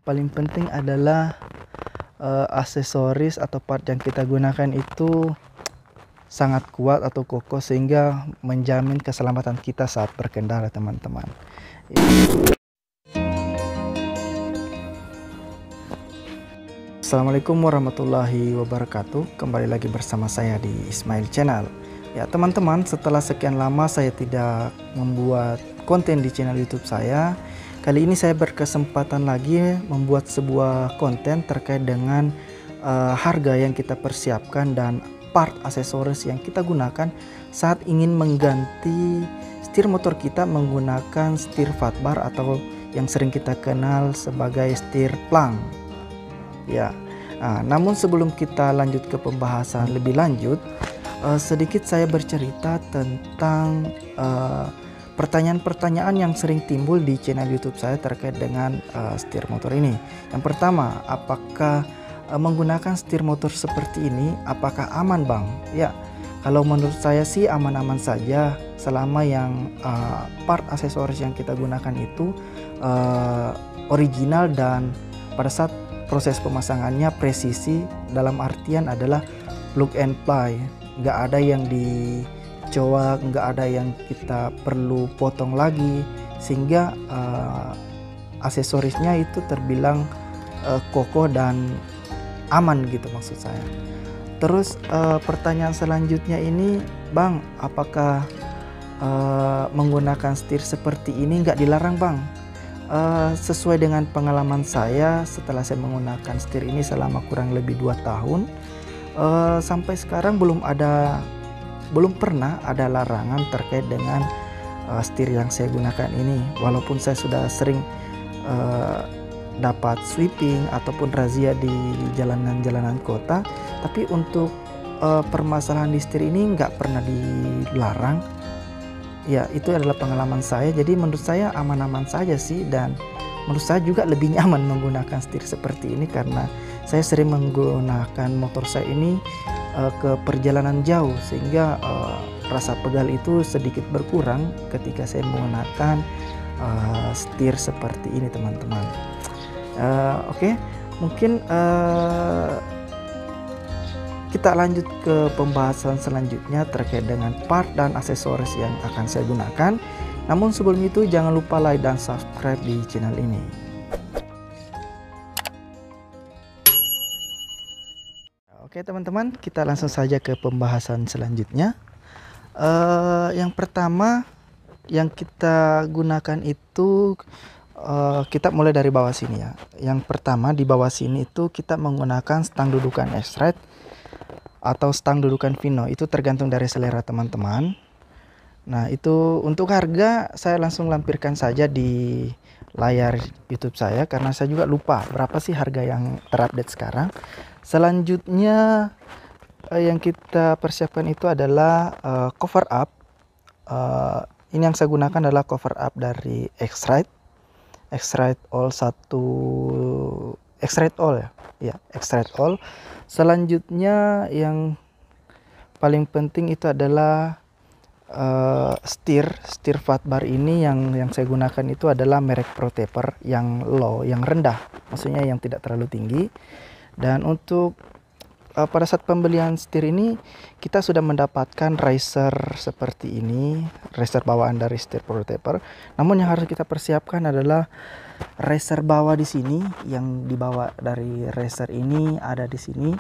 paling penting adalah aksesoris atau part yang kita gunakan itu sangat kuat atau kokoh sehingga menjamin keselamatan kita saat berkendara, teman-teman. Assalamualaikum warahmatullahi wabarakatuh. Kembali lagi bersama saya di Ismail Channel. Ya teman-teman, setelah sekian lama saya tidak membuat konten di channel YouTube saya, kali ini saya berkesempatan lagi membuat sebuah konten terkait dengan harga yang kita persiapkan dan part aksesoris yang kita gunakan saat ingin mengganti setir motor kita menggunakan setir fat bar atau yang sering kita kenal sebagai setir plang. Ya, namun sebelum kita lanjut ke pembahasan lebih lanjut, sedikit saya bercerita tentang pertanyaan-pertanyaan yang sering timbul di channel YouTube saya terkait dengan setir motor ini. Yang pertama, apakah menggunakan setir motor seperti ini apakah aman, Bang? Ya, kalau menurut saya sih aman-aman saja selama yang part aksesoris yang kita gunakan itu original dan pada saat proses pemasangannya presisi, dalam artian adalah plug and play, nggak ada yang dicoak, nggak ada yang kita perlu potong lagi, sehingga aksesorisnya itu terbilang kokoh dan aman gitu maksud saya. Terus pertanyaan selanjutnya ini, Bang, apakah menggunakan setir seperti ini nggak dilarang, Bang? Sesuai dengan pengalaman saya setelah saya menggunakan setir ini selama kurang lebih 2 tahun, sampai sekarang belum pernah ada larangan terkait dengan setir yang saya gunakan ini. Walaupun saya sudah sering dapat sweeping ataupun razia di jalanan-jalanan kota, tapi untuk permasalahan di setir ini nggak pernah dilarang. Ya, itu adalah pengalaman saya, jadi menurut saya aman-aman saja sih, dan menurut saya juga lebih nyaman menggunakan setir seperti ini karena saya sering menggunakan motor saya ini ke perjalanan jauh, sehingga rasa pegal itu sedikit berkurang ketika saya menggunakan setir seperti ini, teman-teman. Oke, mungkin kita lanjut ke pembahasan selanjutnya terkait dengan part dan aksesoris yang akan saya gunakan. Namun sebelum itu jangan lupa like dan subscribe di channel ini. Oke teman-teman, kita langsung saja ke pembahasan selanjutnya. Yang pertama yang kita gunakan itu kita mulai dari bawah sini ya. Yang pertama di bawah sini itu kita menggunakan stang dudukan X-Rite atau stang dudukan Vino, itu tergantung dari selera teman-teman. Nah, itu untuk harga saya langsung lampirkan saja di layar YouTube saya karena saya juga lupa berapa sih harga yang terupdate sekarang. Selanjutnya yang kita persiapkan itu adalah cover up. Ini yang saya gunakan adalah cover up dari X-Rite All X-Rite All ya, X-Rite All. Selanjutnya yang paling penting itu adalah setir fat bar ini yang saya gunakan itu adalah merek Pro Taper yang low, yang rendah, maksudnya yang tidak terlalu tinggi. Dan untuk pada saat pembelian setir ini kita sudah mendapatkan riser seperti ini, riser bawaan dari setir Pro Taper. Namun yang harus kita persiapkan adalah riser bawah di sini, yang dibawa dari riser ini ada di sini.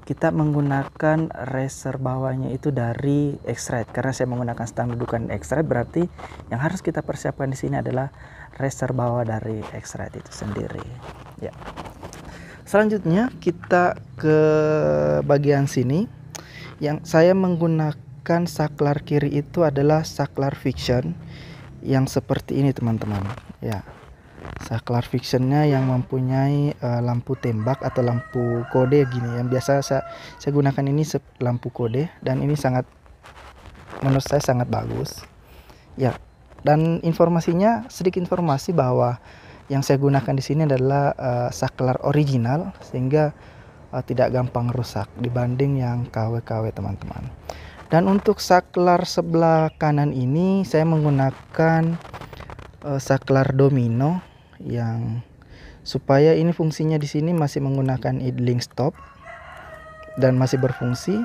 Kita menggunakan riser bawahnya itu dari X-Rite karena saya menggunakan stang dudukan X-Rite, berarti yang harus kita persiapkan di sini adalah riser bawah dari X-Rite itu sendiri. Ya. Selanjutnya kita ke bagian sini. Yang saya menggunakan saklar kiri itu adalah saklar Fiction yang seperti ini, teman-teman. Ya. Saklar Fictionnya yang mempunyai lampu tembak atau lampu kode gini, yang biasa saya gunakan ini lampu kode, dan ini menurut saya sangat bagus ya. Dan informasinya, sedikit informasi bahwa yang saya gunakan di sini adalah saklar original, sehingga tidak gampang rusak dibanding yang KW-KW, teman-teman. Dan untuk saklar sebelah kanan ini saya menggunakan saklar domino yang supaya ini fungsinya di sini masih menggunakan idling stop dan masih berfungsi.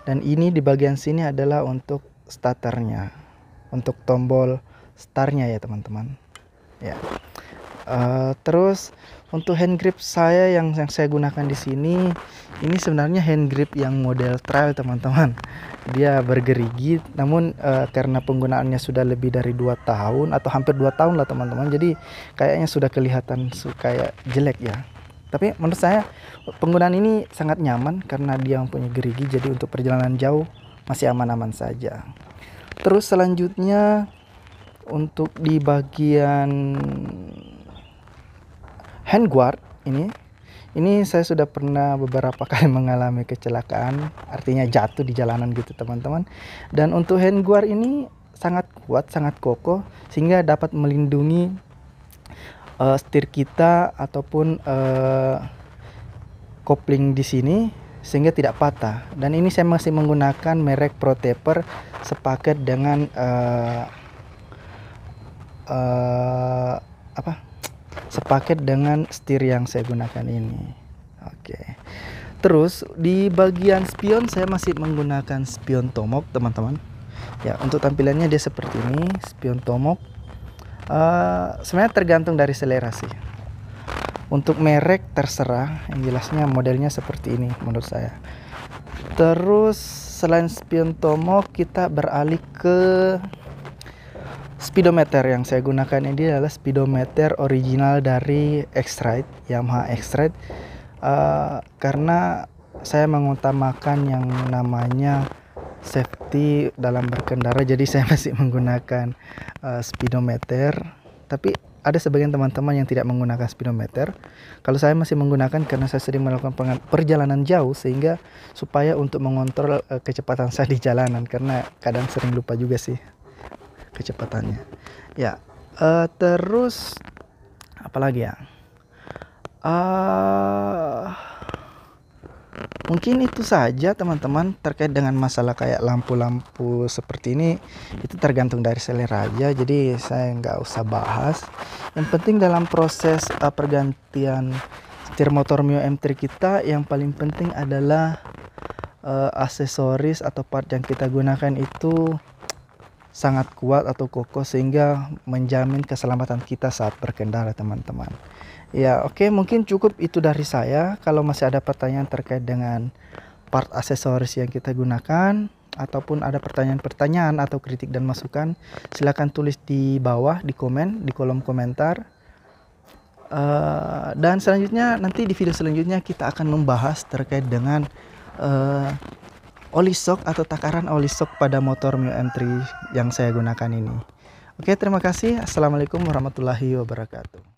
Dan ini di bagian sini adalah untuk starternya, untuk tombol startnya ya teman-teman. Ya. Terus untuk hand grip saya yang saya gunakan di sini, ini sebenarnya hand grip yang model trail teman-teman. Dia bergerigi, namun karena penggunaannya sudah lebih dari 2 tahun atau hampir 2 tahun lah teman-teman, jadi kayaknya sudah kelihatan kayak jelek ya. Tapi menurut saya penggunaan ini sangat nyaman karena dia mempunyai gerigi, jadi untuk perjalanan jauh masih aman-aman saja. Terus selanjutnya untuk di bagian hand guard ini saya sudah pernah beberapa kali mengalami kecelakaan, artinya jatuh di jalanan gitu teman-teman. Dan untuk hand guard ini sangat kuat, sangat kokoh, sehingga dapat melindungi setir kita ataupun kopling di sini sehingga tidak patah. Dan ini saya masih menggunakan merek Protaper sepaket dengan sepaket dengan setir yang saya gunakan ini. Oke. Terus di bagian spion saya masih menggunakan spion Tomok teman-teman. Ya, untuk tampilannya dia seperti ini, spion Tomok. Sebenarnya tergantung dari selera sih. Untuk merek terserah, yang jelasnya modelnya seperti ini menurut saya. Terus selain spion Tomok, kita beralih ke speedometer. Yang saya gunakan ini adalah speedometer original dari X-Rite, Yamaha X-Rite, karena saya mengutamakan yang namanya safety dalam berkendara, jadi saya masih menggunakan speedometer. Tapi ada sebagian teman-teman yang tidak menggunakan speedometer. Kalau saya masih menggunakan karena saya sering melakukan perjalanan jauh, sehingga supaya untuk mengontrol kecepatan saya di jalanan, karena kadang sering lupa juga sih kecepatannya. Ya, terus apalagi ya? Mungkin itu saja teman-teman terkait dengan masalah kayak lampu-lampu seperti ini. Itu tergantung dari selera aja, jadi saya nggak usah bahas. Yang penting dalam proses pergantian setir motor Mio M3 kita, yang paling penting adalah aksesoris atau part yang kita gunakan itu sangat kuat atau kokoh, sehingga menjamin keselamatan kita saat berkendara teman-teman. Ya, oke, mungkin cukup itu dari saya. Kalau masih ada pertanyaan terkait dengan part aksesoris yang kita gunakan, ataupun ada pertanyaan-pertanyaan atau kritik dan masukan, silahkan tulis di bawah di komen, di kolom komentar. Dan selanjutnya nanti di video selanjutnya kita akan membahas terkait dengan oli shock atau takaran oli shock pada motor Mio M3 yang saya gunakan ini. Oke, terima kasih. Assalamualaikum warahmatullahi wabarakatuh.